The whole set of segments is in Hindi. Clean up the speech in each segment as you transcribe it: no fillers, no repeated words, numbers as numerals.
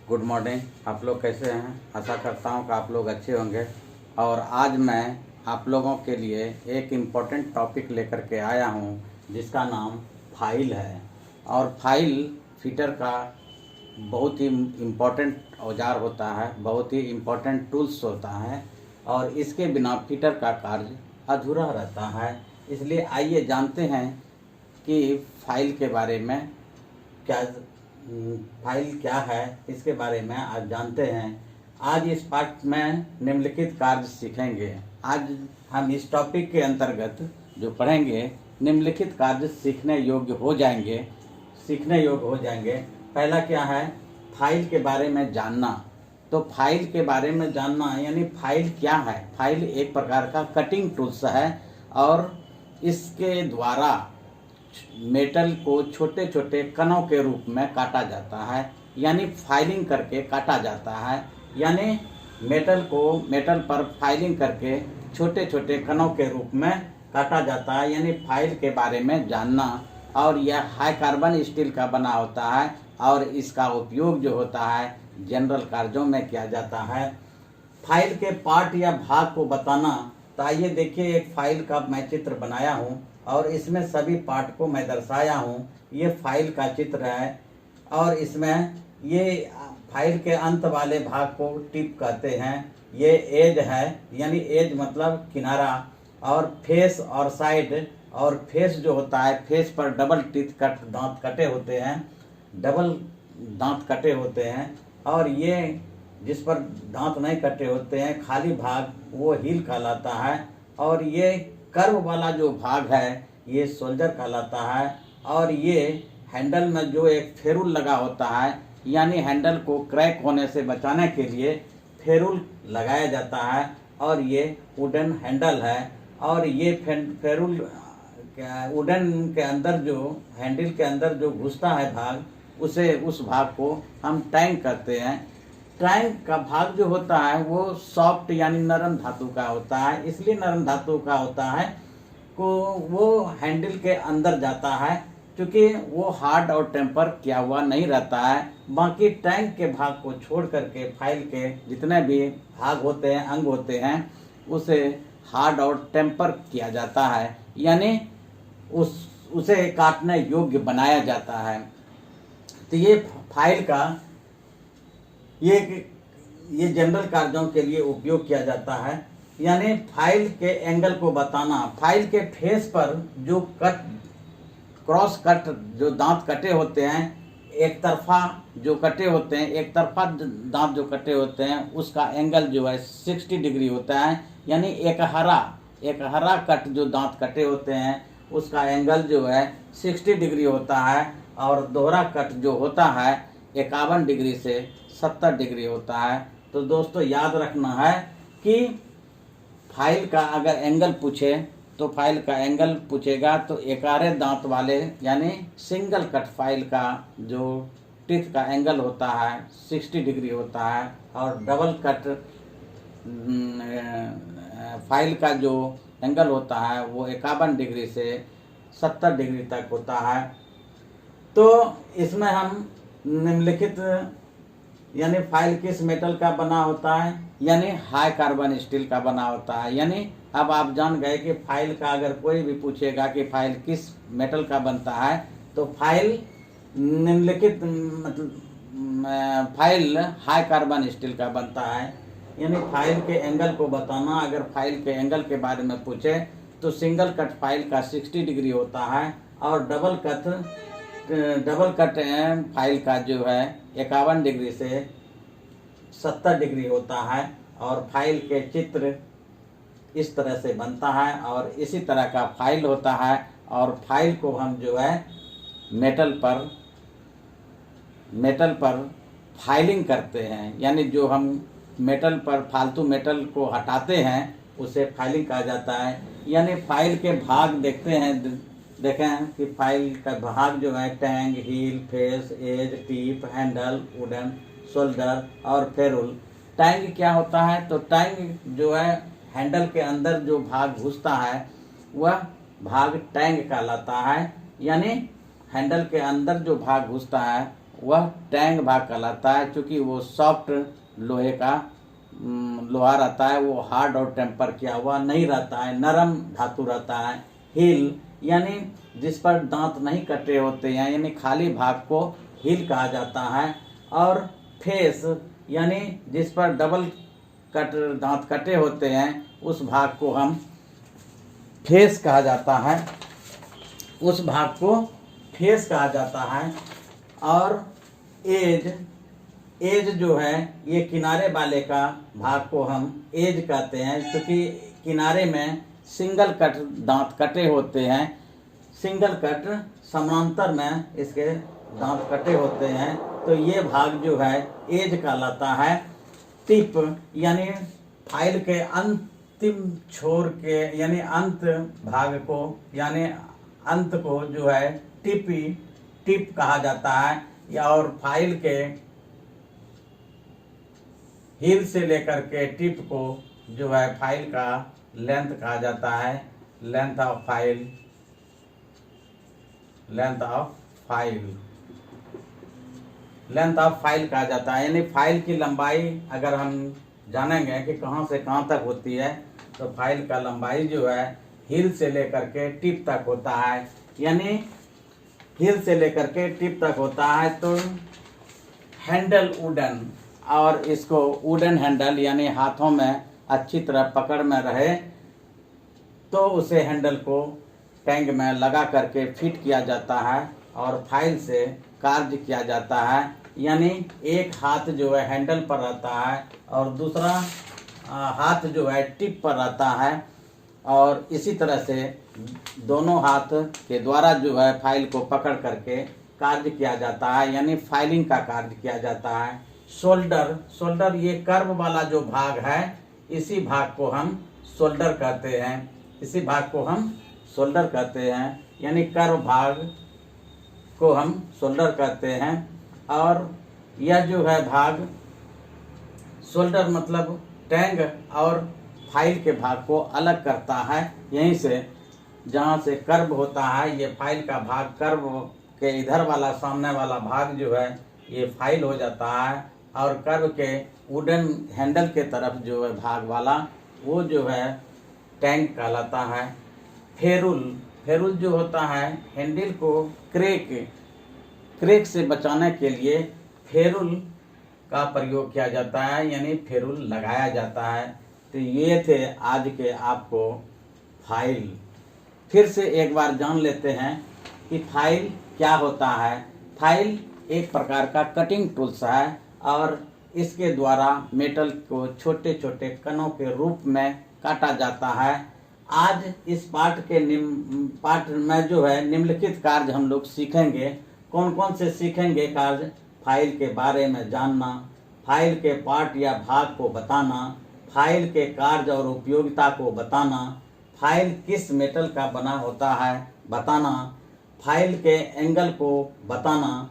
Good morning. आप लोग कैसे हैं? आशा करता हूं कि आप लोग अच्छे होंगे। और आज मैं आप लोगों के लिए एक इम्पॉर्टेंट टॉपिक लेकर के आया हूं जिसका नाम फाइल है। और फाइल फिटर का बहुत ही इम्पोर्टेंट औजार होता है, बहुत ही इम्पोर्टेंट टूल्स होता है और इसके बिना फिटर का कार्य अधूरा रहता है। इसलिए आइए जानते हैं कि फाइल के बारे में क्या फाइल क्या है, इसके बारे में आज जानते हैं। आज इस पाठ में निम्नलिखित कार्य सीखेंगे। आज हम इस टॉपिक के अंतर्गत जो पढ़ेंगे निम्नलिखित कार्य सीखने योग्य हो जाएंगे। पहला क्या है? फाइल के बारे में जानना। तो फाइल के बारे में जानना यानी फाइल क्या है? फाइल एक प्रकार का कटिंग टूल्स है और इसके द्वारा मेटल को छोटे छोटे कणों के रूप में काटा जाता है, यानी फाइलिंग करके काटा जाता है। यानी मेटल पर फाइलिंग करके छोटे छोटे कणों के रूप में काटा जाता है, यानी फाइल के बारे में जानना। और यह हाई कार्बन स्टील का बना होता है और इसका उपयोग जो होता है जनरल कार्यों में किया जाता है। फाइल के पार्ट या भाग को बताना। तो आइए देखिए, एक फाइल का मैं चित्र बनाया हूँ और इसमें सभी पार्ट को मैं दर्शाया हूँ। ये फाइल का चित्र है और इसमें ये फाइल के अंत वाले भाग को टिप कहते हैं। ये एज है, यानी एज मतलब किनारा। और फेस और साइड, और फेस जो होता है, फेस पर डबल टीथ कट दांत कटे होते हैं, डबल दांत कटे होते हैं। और ये जिस पर दांत नहीं कटे होते हैं, खाली भाग, वो हील कहलाता है। और ये कर्व वाला जो भाग है ये शोल्डर कहलाता है। और ये हैंडल में जो एक फेरुल लगा होता है, यानी हैंडल को क्रैक होने से बचाने के लिए फेरुल लगाया जाता है। और ये वुडन हैंडल है। और ये फेरुल वुडन के अंदर जो हैंडल के अंदर जो घुसता है भाग, उस भाग को हम टैंक कहते हैं। टैंक का भाग जो होता है वो सॉफ्ट यानी नरम धातु का होता है। इसलिए नरम धातु का होता है को वो हैंडल के अंदर जाता है, क्योंकि वो हार्ड और टेम्पर किया हुआ नहीं रहता है। बाकी टैंक के भाग को छोड़ करके फाइल के जितने भी भाग होते हैं, अंग होते हैं, उसे हार्ड और टेम्पर किया जाता है, यानी उसे काटने योग्य बनाया जाता है। तो ये फाइल का ये जनरल कार्यों के लिए उपयोग किया जाता है। यानी फाइल के एंगल को बताना। फाइल के फेस पर जो क्रॉस कट जो दांत कटे होते हैं, एक तरफा जो कटे होते हैं, एक तरफा दांत जो कटे होते हैं, उसका एंगल जो है 60 डिग्री होता है। यानी एक हरा कट जो दांत कटे होते हैं उसका एंगल जो है 60 डिग्री होता है। और दोहरा कट जो होता है 51 डिग्री से 70 डिग्री होता है। तो दोस्तों याद रखना है कि फाइल का अगर एंगल पूछे तो फाइल का एंगल पूछेगा तो एकारे दांत वाले यानी सिंगल कट फाइल का जो टिथ का एंगल होता है 60 डिग्री होता है। और डबल कट फाइल का जो एंगल होता है वो 51 डिग्री से 70 डिग्री तक होता है। तो इसमें हम निम्नलिखित यानी फाइल किस मेटल का बना होता है, यानी हाई कार्बन स्टील का बना होता है। यानी अब आप जान गए कि फाइल का अगर कोई भी पूछेगा कि फाइल किस मेटल का बनता है, तो फाइल निम्नलिखित मतलब फाइल हाई कार्बन स्टील का बनता है। यानी फाइल के एंगल को बताना। अगर फाइल के एंगल के बारे में पूछे तो सिंगल कट फाइल का 60 डिग्री होता है और डबल कट फाइल का जो है 51 डिग्री से 70 डिग्री होता है। और फाइल के चित्र इस तरह से बनता है और इसी तरह का फाइल होता है। और फाइल को हम जो है मेटल पर फाइलिंग करते हैं, यानी जो हम मेटल पर फालतू मेटल को हटाते हैं उसे फाइलिंग कहा जाता है। यानी फाइल के भाग देखें कि फाइल का भाग जो है tang, heel, face, edge, tip, handle, wooden, shoulder और फेरुल। टैंक क्या होता है? तो टैंक जो है हैंडल के अंदर जो भाग घुसता है वह भाग टैंक कहलाता है। यानी हैंडल के अंदर जो भाग घुसता है वह टैंग भाग कहलाता है, क्योंकि वो सॉफ्ट लोहे का लोहा रहता है, वो हार्ड और टेम्पर किया हुआ नहीं रहता है, नरम धातु रहता है। हील यानी जिस पर दांत नहीं कटे होते हैं, यानी खाली भाग को हील कहा जाता है। और फेस यानी जिस पर डबल दांत कटे होते हैं, उस भाग को हम फेस कहा जाता है, उस भाग को फेस कहा जाता है। और एज जो है, ये किनारे वाले का भाग को हम एज कहते हैं, क्योंकि किनारे में सिंगल कट दांत कटे होते हैं। सिंगल कट समांतर में इसके दांत कटे होते हैं, तो ये भाग जो है एज कहलाता है। टिप यानी फाइल के अंतिम छोर के यानी अंत भाग को यानी अंत को जो है टिप कहा जाता है। या और फाइल के हील से लेकर के टिप को जो है फाइल का लेंथ कहा जाता है। लेंथ ऑफ फाइल कहा जाता है। यानी फाइल की लंबाई अगर हम जानेंगे कि कहाँ से कहाँ तक होती है, तो फाइल का लंबाई जो है हील से लेकर के टिप तक होता है। यानी हील से लेकर के टिप तक होता है। तो हैंडल वुडन, और इसको वुडन हैंडल यानी हाथों में अच्छी तरह पकड़ में रहे, तो उसे हैंडल को टैंक में लगा करके फिट किया जाता है और फाइल से कार्य किया जाता है। यानी एक हाथ जो है हैंडल पर रहता है और दूसरा हाथ जो है टिप पर रहता है, और इसी तरह से दोनों हाथ के द्वारा जो है फाइल को पकड़ करके कार्य किया जाता है, यानी फाइलिंग का कार्य किया जाता है। शोल्डर ये कर्व वाला जो भाग है, इसी भाग को हम शोल्डर कहते हैं। यानी कर्व भाग को हम शोल्डर कहते हैं। और यह जो है भाग शोल्डर मतलब टैंग और फाइल के भाग को अलग करता है। यहीं से जहाँ से कर्व होता है, ये फाइल का भाग कर्व के इधर वाला सामने वाला भाग जो है ये फाइल हो जाता है, और कर्व के वुडन हैंडल के तरफ जो है भाग वाला वो जो है टैंक कहलाता है। फेरुल जो होता है, हैंडल को क्रैक से बचाने के लिए फेरुल का प्रयोग किया जाता है, यानी फेरुल लगाया जाता है। तो ये थे आज के आपको फाइल। फिर से एक बार जान लेते हैं कि फाइल क्या होता है। फाइल एक प्रकार का कटिंग टूल्स है, और इसके द्वारा मेटल को छोटे छोटे कणों के रूप में काटा जाता है। आज इस पाठ में जो है निम्नलिखित कार्य हम लोग सीखेंगे। कौन कौन से सीखेंगे कार्य? फाइल के बारे में जानना, फाइल के पार्ट या भाग को बताना, फाइल के कार्य और उपयोगिता को बताना, फाइल किस मेटल का बना होता है बताना, फाइल के एंगल को बताना,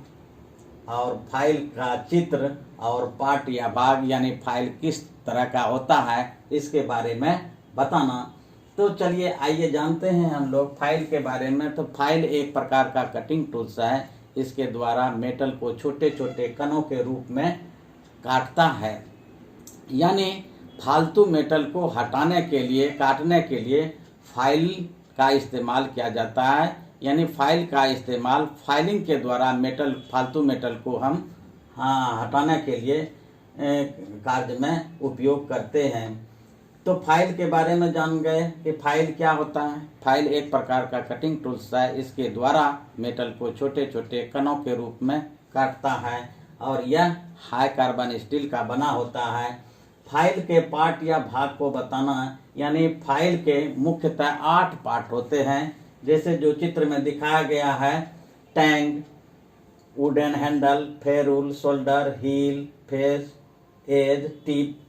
और फाइल का चित्र और पार्ट या भाग यानी फाइल किस तरह का होता है इसके बारे में बताना। तो चलिए आइए जानते हैं हम लोग फाइल के बारे में। तो फाइल एक प्रकार का कटिंग टूल्स है, इसके द्वारा मेटल को छोटे छोटे कणों के रूप में काटता है। यानी फालतू मेटल को हटाने के लिए, काटने के लिए फाइल का इस्तेमाल किया जाता है। यानी फाइल का इस्तेमाल फाइलिंग के द्वारा फालतू मेटल को हम हटाने के लिए कार्य में उपयोग करते हैं। तो फाइल के बारे में जान गए कि फाइल क्या होता है। फाइल एक प्रकार का कटिंग टूल्स है, इसके द्वारा मेटल को छोटे छोटे कणों के रूप में काटता है, और यह हाई कार्बन स्टील का बना होता है। फाइल के पार्ट या भाग को बताना, यानी फाइल के मुख्यतः 8 पार्ट होते हैं, जैसे जो चित्र में दिखाया गया है। Tang, wooden handle, ferrule, shoulder, heel, face, edge, tip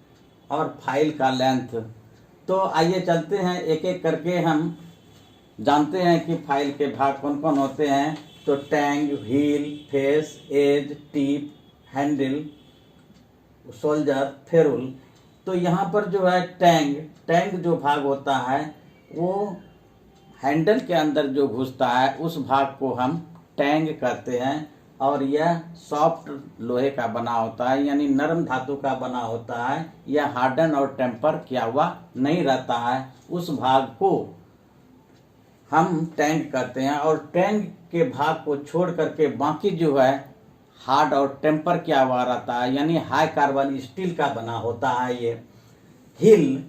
और फाइल का लेंथ। तो आइए चलते हैं एक एक करके हम जानते हैं कि फाइल के भाग कौन कौन होते हैं। तो tang, heel, face, edge, tip, handle, shoulder, ferrule. तो यहाँ पर जो है टैंग जो भाग होता है वो हैंडल के अंदर जो घुसता है उस भाग को हम टैंग कहते हैं, और यह सॉफ्ट लोहे का बना होता है, यानी नरम धातु का बना होता है। यह हार्डन और टेम्पर किया हुआ नहीं रहता है। उस भाग को हम टैंक कहते हैं, और टैंक के भाग को छोड़ करके बाकी जो है हार्ड और टेम्पर किया हुआ रहता है, यानी हाई कार्बन स्टील का बना होता है। ये हिल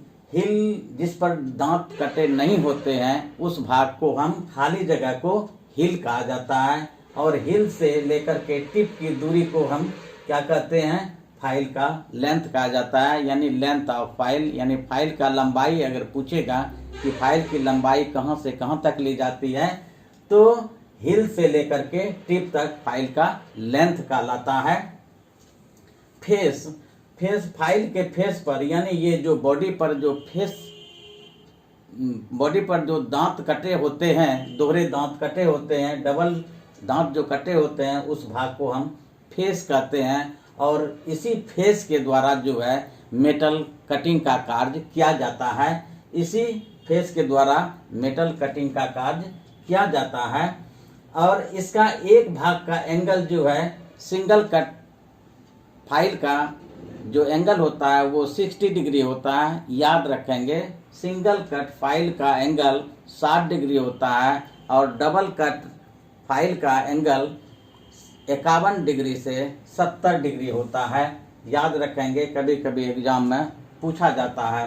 जिस पर दांत कटे नहीं होते हैं, उस भाग को हम खाली जगह को हिल कहा जाता है। और हिल से लेकर के टिप की दूरी को हम क्या कहते हैं, फाइल का लेंथ कहा जाता है, यानी लेंथ ऑफ फाइल, यानी फाइल का लंबाई अगर पूछेगा कि फाइल की लंबाई कहाँ से कहाँ तक ली जाती है, तो हिल से लेकर के टिप तक फाइल का लेंथ कहलाता है। फेस फाइल के फेस पर, यानी ये जो बॉडी पर जो दांत कटे होते हैं, दोहरे दांत कटे होते हैं, डबल दांत जो कटे होते हैं, उस भाग को हम फेस कहते हैं। और इसी फेस के द्वारा जो है मेटल कटिंग का कार्य किया जाता है। इसी फेस के द्वारा मेटल कटिंग का कार्य किया जाता है। और इसका एक भाग का एंगल जो है, सिंगल कट फाइल का जो एंगल होता है वो 60 डिग्री होता है। याद रखेंगे, सिंगल कट फाइल का एंगल 60 डिग्री होता है, और डबल कट फाइल का एंगल 51 डिग्री से 70 डिग्री होता है। याद रखेंगे, कभी कभी एग्जाम में पूछा जाता है।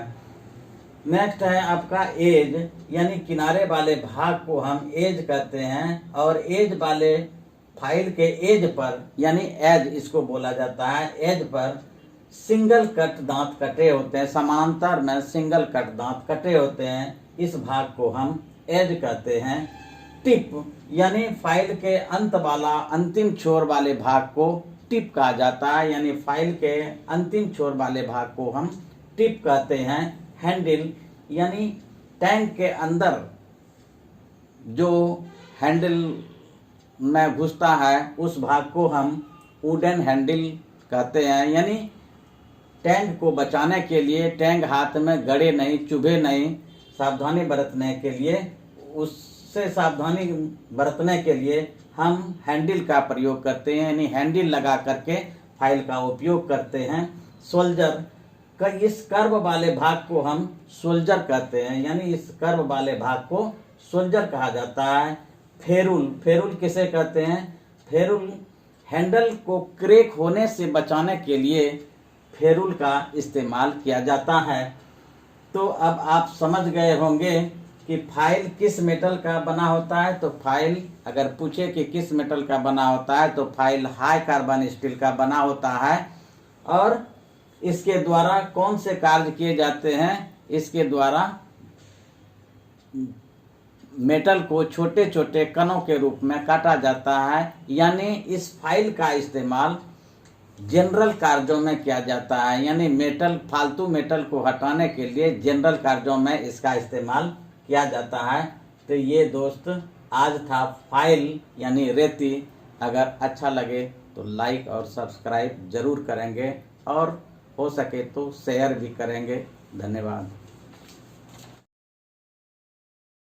नेक्स्ट है आपका एज, यानी किनारे वाले भाग को हम एज कहते हैं। और एज वाले फाइल के एज पर, यानी एज इसको बोला जाता है, एज पर सिंगल कट दांत कटे होते हैं, समांतर में सिंगल कट दांत कटे होते हैं, इस भाग को हम एज कहते हैं। टिप, यानी फाइल के अंत वाला अंतिम छोर वाले भाग को टिप कहा जाता है, यानी फाइल के अंतिम छोर वाले भाग को हम टिप कहते हैं। हैंडल, यानी टैंक के अंदर जो हैंडल में घुसता है, उस भाग को हम वुडन हैंडल कहते हैं। यानी टैंक को बचाने के लिए, टैंक हाथ में गड़े नहीं, चुभे नहीं, सावधानी बरतने के लिए, उससे सावधानी बरतने के लिए हम हैंडल का प्रयोग करते हैं, यानी हैंडल लगा करके फाइल का उपयोग करते हैं। सोल्जर, इस कर्व वाले भाग को हम सोल्जर कहते हैं, यानी इस कर्व वाले भाग को सोल्जर कहा जाता है। फेरुल किसे कहते हैं? फेरुल हैंडल को क्रैक होने से बचाने के लिए फेरुल का इस्तेमाल किया जाता है। तो अब आप समझ गए होंगे कि फाइल किस मेटल का बना होता है। तो फाइल अगर पूछे कि किस मेटल का बना होता है, तो फाइल हाई कार्बन स्टील का बना होता है। और इसके द्वारा कौन से कार्य किए जाते हैं? इसके द्वारा मेटल को छोटे छोटे कणों के रूप में काटा जाता है, यानी इस फाइल का इस्तेमाल जनरल कार्यों में किया जाता है, यानी फालतू मेटल को हटाने के लिए जनरल कार्यों में इसका इस्तेमाल किया जाता है। तो ये दोस्त आज था फाइल यानी रेती। अगर अच्छा लगे तो लाइक और सब्सक्राइब जरूर करेंगे, और हो सके तो शेयर भी करेंगे। धन्यवाद।